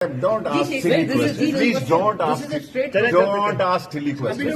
Don't ask silly questions. Please don't ask silly questions.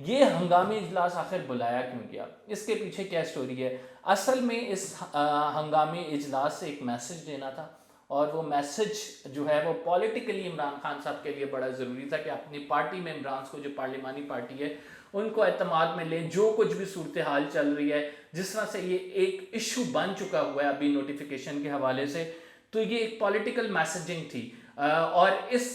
یہ ہنگامی اجلاس آخر بلایا کیوں گیا, اس کے پیچھے کیا سٹوری ہے؟ اصل میں اس ہنگامی اجلاس سے ایک میسج دینا تھا, اور وہ میسج جو ہے وہ پولیٹیکلی عمران خان صاحب کے لیے بڑا ضروری تھا کہ اپنی پارٹی ممبران کو, جو پارلیمانی پارٹی ہے, ان کو اعتماد میں لیں. جو کچھ بھی صورتحال چل رہی ہے, جس طرح سے یہ ایک ایشو بن چکا ہوا ہے ابھی نوٹیفیکیشن کے حوالے سے, تو یہ ایک پولیٹیکل میسیجنگ تھی. اور اس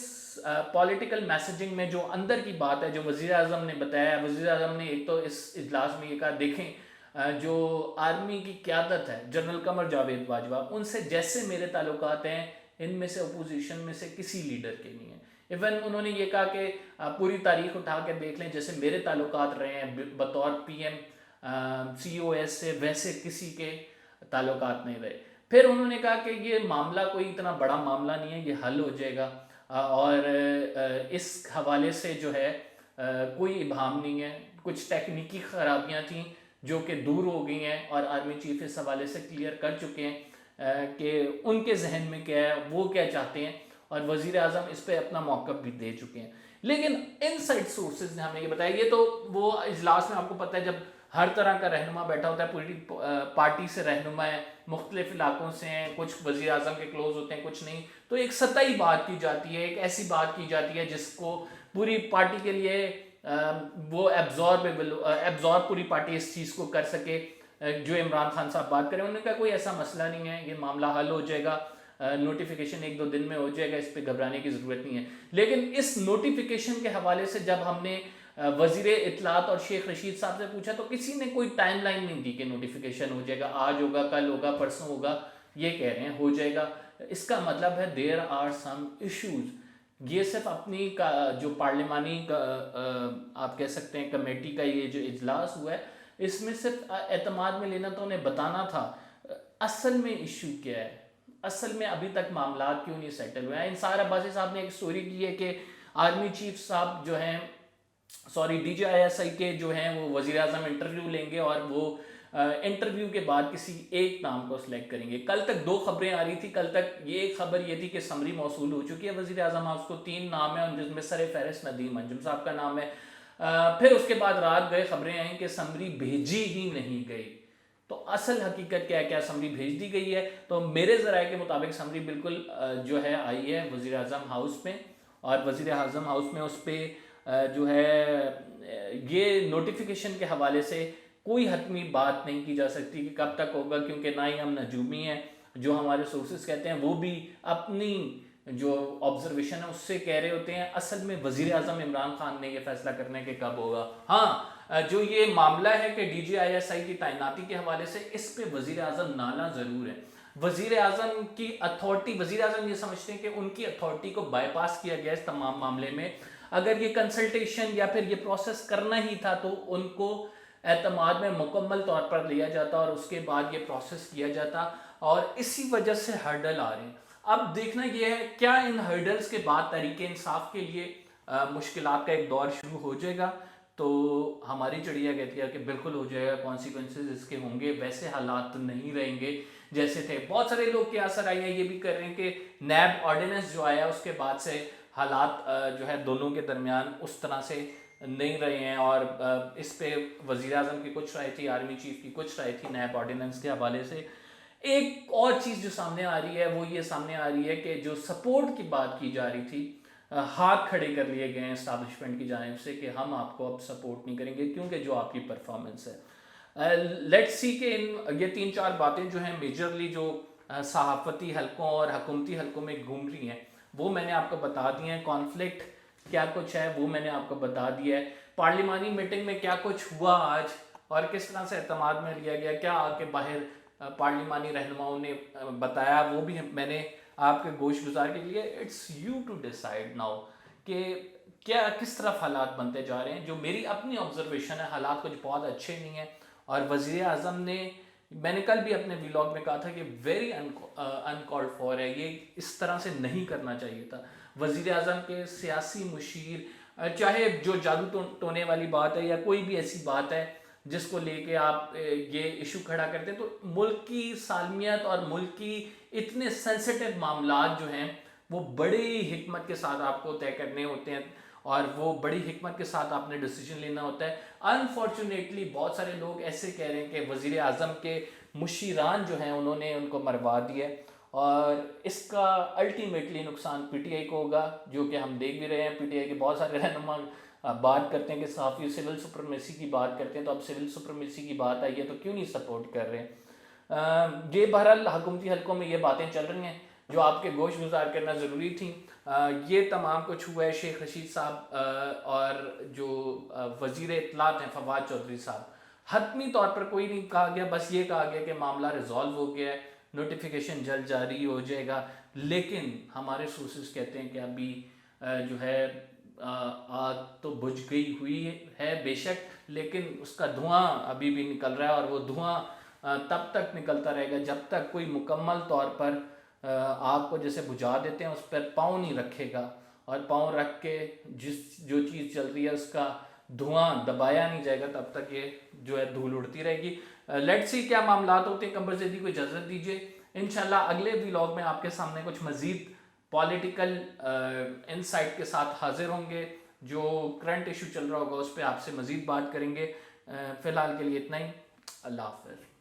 پولیٹیکل میسیجنگ میں جو اندر کی بات ہے, جو وزیر اعظم نے بتایا, وزیر اعظم نے ایک تو اس اجلاس میں یہ کہا, دیکھیں جو آرمی کی قیادت ہے جنرل قمر جاوید باجوہ, ان سے جیسے میرے تعلقات ہیں, ان میں سے اپوزیشن میں سے کسی لیڈر کے نہیں ہیں. ایون انہوں نے یہ کہا کہ پوری تاریخ اٹھا کے دیکھ لیں, جیسے میرے تعلقات رہے ہیں بطور P M C O S سے, ویسے کسی کے تعلقات نہیں رہے. پھر انہوں نے کہا کہ یہ معاملہ کوئی اتنا بڑا معاملہ نہیں ہے, یہ حل ہو جائے گا, اور اس حوالے سے جو ہے کوئی ابہام نہیں ہے. کچھ تکنیکی خرابیاں تھیں جو کہ دور ہو گئی ہیں, اور آرمی چیف اس حوالے سے کلیئر کر چکے ہیں کہ ان کے ذہن میں کیا ہے, وہ کیا چاہتے ہیں, اور وزیر اعظم اس پہ اپنا موقف بھی دے چکے ہیں. لیکن ان سائڈ سورسز نے ہمیں یہ بتایا, یہ تو وہ اجلاس میں آپ کو پتہ ہے جب ہر طرح کا رہنما بیٹھا ہوتا ہے, پوری پارٹی سے رہنما ہے, مختلف علاقوں سے ہیں, کچھ وزیر اعظم کے کلوز ہوتے ہیں, کچھ نہیں, تو ایک سطحی بات کی جاتی ہے, ایک ایسی بات کی جاتی ہے جس کو پوری پارٹی کے لیے وہ ایبزارب پوری پارٹی اس چیز کو کر سکے. جو عمران خان صاحب بات کریں, انہوں نے کہا کوئی ایسا مسئلہ نہیں ہے, یہ معاملہ حل ہو جائے گا, نوٹیفیکیشن 1-2 دن میں ہو جائے گا, اس پہ گھبرانے کی ضرورت نہیں ہے. لیکن اس نوٹیفیکیشن کے حوالے سے جب ہم نے وزیر اطلاعات اور شیخ رشید صاحب سے پوچھا, تو کسی نے کوئی ٹائم لائن نہیں دی کہ نوٹیفیکیشن ہو جائے گا, آج ہوگا, کل ہوگا, پرسوں ہوگا. یہ کہہ رہے ہیں ہو جائے گا. اس کا مطلب ہے دیر آر سم ایشوز. یہ صرف اپنی جو پارلیمانی آپ کہہ سکتے ہیں کمیٹی کا یہ جو اجلاس ہوا ہے, اس میں صرف اعتماد میں لینا تو انہیں بتانا تھا. اصل میں ایشو کیا ہے, اصل میں ابھی تک معاملات کیوں نہیں سیٹل ہوئے ہیں. انصار عباسی صاحب نے ایک سٹوری کی ہے کہ آرمی چیف صاحب جو ہیں, D G I S I کے جو ہیں, وہ وزیر اعظم انٹرویو لیں گے, اور وہ انٹرویو کے بعد کسی ایک نام کو سلیکٹ کریں گے. کل تک 2 خبریں آ رہی تھی. کل تک یہ خبر یہ تھی کہ سمری موصول ہو چکی ہے وزیر اعظم ہاؤس کو, 3 نام ہیں, جس میں سر فہرست ندیم انجم صاحب کا نام ہے. پھر اس کے بعد رات گئے خبریں آئیں کہ سمری بھیجی ہی نہیں گئی. تو اصل حقیقت کیا ہے, کیا سمری بھیج دی گئی ہے؟ تو میرے ذرائع کے مطابق سمری بالکل جو ہے آئی ہے وزیر اعظم ہاؤس میں, اور وزیر اعظم ہاؤس میں اس پہ جو ہے یہ نوٹیفیکیشن کے حوالے سے کوئی حتمی بات نہیں کی جا سکتی کہ کب تک ہوگا, کیونکہ نہ ہی ہم نجومی ہیں. جو ہمارے سورسز کہتے ہیں وہ بھی اپنی جو آبزرویشن ہے اس سے کہہ رہے ہوتے ہیں. اصل میں وزیر اعظم عمران خان نے یہ فیصلہ کرنا ہے کہ کب ہوگا. ہاں, جو یہ معاملہ ہے کہ D G I S I کی تعیناتی کے حوالے سے, اس پہ وزیر اعظم نالا ضرور ہے. وزیر اعظم کی اتھارٹی, وزیر اعظم یہ سمجھتے ہیں کہ ان کی اتھارٹی کو بائی پاس کیا گیا اس تمام معاملے میں. اگر یہ کنسلٹیشن یا پھر یہ پروسیس کرنا ہی تھا تو ان کو اعتماد میں مکمل طور پر لیا جاتا, اور اس کے بعد یہ پروسیس کیا جاتا, اور اسی وجہ سے ہرڈل آ رہے ہیں. اب دیکھنا یہ ہے کیا ان ہرڈلز کے بعد تحریک انصاف کے لیے مشکلات کا ایک دور شروع ہو جائے گا. تو ہماری چڑیا کہتی ہے کہ بالکل ہو جائے گا, کانسیکوینسز اس کے ہوں گے, ویسے حالات نہیں رہیں گے جیسے تھے. بہت سارے لوگ کیا اثر آئی ہیں یہ بھی کر رہے ہیں کہ نیب آرڈیننس جو آیا اس کے بعد سے حالات جو ہے دونوں کے درمیان اس طرح سے نہیں رہے ہیں, اور اس پہ وزیر اعظم کی کچھ رائے تھی, آرمی چیف کی کچھ رائے تھی نیب آرڈیننس کے حوالے سے. ایک اور چیز جو سامنے آ رہی ہے وہ یہ سامنے آ رہی ہے کہ جو سپورٹ کی بات کی جا رہی تھی, ہاتھ کھڑے کر لیے گئے ہیں اسٹیبلشمنٹ کی جانب سے کہ ہم آپ کو اب سپورٹ نہیں کریں گے کیونکہ جو آپ کی پرفارمنس ہے. لیٹس سی کہ یہ 3-4 باتیں جو ہیں میجرلی جو صحافتی حلقوں اور حکومتی حلقوں میں گھوم رہی ہیں وہ میں نے آپ کو بتا دی ہیں. کانفلکٹ کیا کچھ ہے وہ میں نے آپ کو بتا دیا ہے. پارلیمانی میٹنگ میں کیا کچھ ہوا آج اور کس طرح سے اعتماد میں لیا گیا, کیا آ کے باہر پارلیمانی رہنماؤں نے بتایا, وہ بھی میں نے آپ کے گوش گزار کے لیے. It's you to decide now کہ کیا کس طرف حالات بنتے جا رہے ہیں. جو میری اپنی آبزرویشن ہے, حالات کچھ بہت اچھے نہیں ہیں, اور وزیر اعظم نے, میں نے کل بھی اپنے ویلاگ میں کہا تھا کہ ویری انکالڈ فار ہے, یہ اس طرح سے نہیں کرنا چاہیے تھا. وزیر اعظم کے سیاسی مشیر, چاہے جو جادو ٹونے والی بات ہے یا کوئی بھی ایسی بات ہے جس کو لے کے آپ یہ ایشو کھڑا کرتے ہیں, تو ملک کی سالمیت اور ملک کی اتنے سینسیٹیو معاملات جو ہیں وہ بڑی حکمت کے ساتھ آپ کو طے کرنے ہوتے ہیں. اور وہ بڑی حکمت کے ساتھ آپ نے ڈیسیجن لینا ہوتا ہے. انفارچونیٹلی بہت سارے لوگ ایسے کہہ رہے ہیں کہ وزیر اعظم کے مشیران جو ہیں انہوں نے ان کو مروا دیا ہے، اور اس کا الٹیمیٹلی نقصان پی ٹی آئی کو ہوگا، جو کہ ہم دیکھ بھی رہے ہیں. پی ٹی آئی کے بہت سارے رہنما بات کرتے ہیں کہ صحافی سول سپریمیسی کی بات کرتے ہیں، تو اب سول سپریمیسی کی بات آئی ہے تو کیوں نہیں سپورٹ کر رہے ہیں. یہ بہرحال حکومتی حلقوں میں یہ باتیں چل رہی ہیں جو آپ کے گوش گزار کرنا ضروری تھیں. یہ تمام کچھ ہوا ہے شیخ رشید صاحب اور جو وزیر اطلاعات ہیں فواد چودھری صاحب. حتمی طور پر کوئی نہیں کہا گیا، بس یہ کہا گیا کہ معاملہ ریزالو ہو گیا ہے، نوٹیفیکیشن جلد جاری ہو جائے گا. لیکن ہمارے سورسز کہتے ہیں کہ ابھی جو ہے آگ تو بجھ گئی ہوئی ہے بے شک، لیکن اس کا دھواں ابھی بھی نکل رہا ہے، اور وہ دھواں تب تک نکلتا رہے گا جب تک کوئی مکمل طور پر آگ کو جیسے بجھا دیتے ہیں اس پر پاؤں نہیں رکھے گا، اور پاؤں رکھ کے جو چیز چل رہی ہے اس کا دھواں دبایا نہیں جائے گا، تب تک یہ جو ہے دھول اڑتی رہے گی. لیٹس سی کیا معاملات ہوتے ہیں. قمر زیدی کو اجازت دیجیے، انشاءاللہ اگلے ولاگ میں آپ کے سامنے کچھ مزید پولیٹیکل انسائٹ کے ساتھ حاضر ہوں گے. جو کرنٹ ایشو چل رہا ہوگا اس پہ آپ سے مزید بات کریں گے. فی الحال کے لیے اتنا ہی. اللہ حافظ.